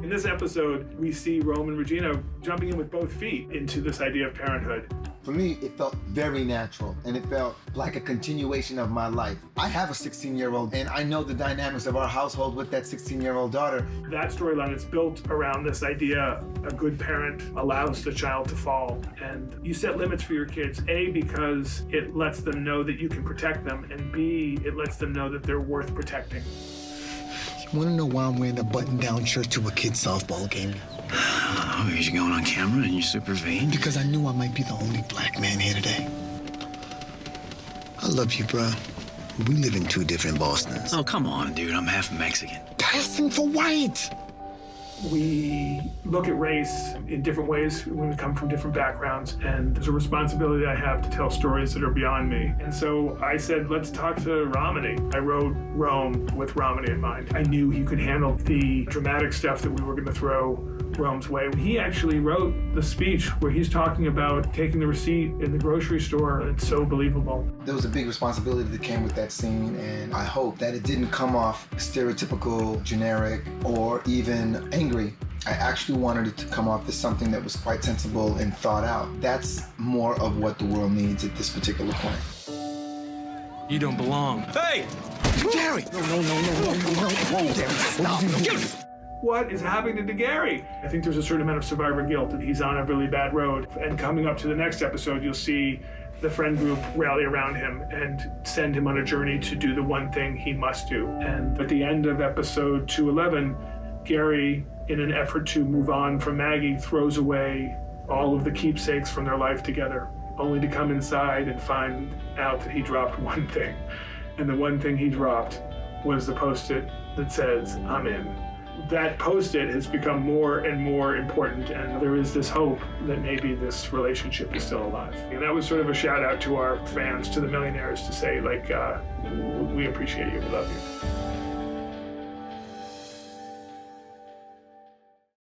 In this episode, we see Rome and Regina jumping in with both feet into this idea of parenthood. For me, it felt very natural, and it felt like a continuation of my life. I have a 16-year-old, and I know the dynamics of our household with that 16-year-old daughter. That storyline is built around this idea a good parent allows the child to fall. And you set limits for your kids, A, because it lets them know that you can protect them, and B, it lets them know that they're worth protecting. You want to know why I'm wearing a button-down shirt to a kid's softball game? Oh, because you're going on camera and you're super vain? Because I knew I might be the only black man here today. I love you, bro. We live in two different Bostons. Oh, come on, dude. I'm half Mexican. Passing for white! We look at race in different ways when we come from different backgrounds, and there's a responsibility I have to tell stories that are beyond me. And so I said, let's talk to Romany. I wrote Rome with Romany in mind. I knew he could handle the dramatic stuff that we were going to throw Rome's way. He actually wrote the speech where he's talking about taking the receipt in the grocery store, and it's so believable. There was a big responsibility that came with that scene, and I hope that it didn't come off stereotypical, generic, or even angry. I actually wanted it to come off as something that was quite sensible and thought out. That's more of what the world needs at this particular point. You don't belong. Hey! Gary! No. Gary, stop. What is happening to Gary? I think there's a certain amount of survivor guilt that he's on a really bad road. And coming up to the next episode, you'll see the friend group rally around him and send him on a journey to do the one thing he must do. And at the end of episode 211, Gary, in an effort to move on from Maggie, throws away all of the keepsakes from their life together, only to come inside and find out that he dropped one thing. And the one thing he dropped was the Post-it that says, "I'm in." That Post-it has become more and more important, and there is this hope that maybe this relationship is still alive. And that was sort of a shout out to our fans, to the millionaires, to say, like, we appreciate you, we love you.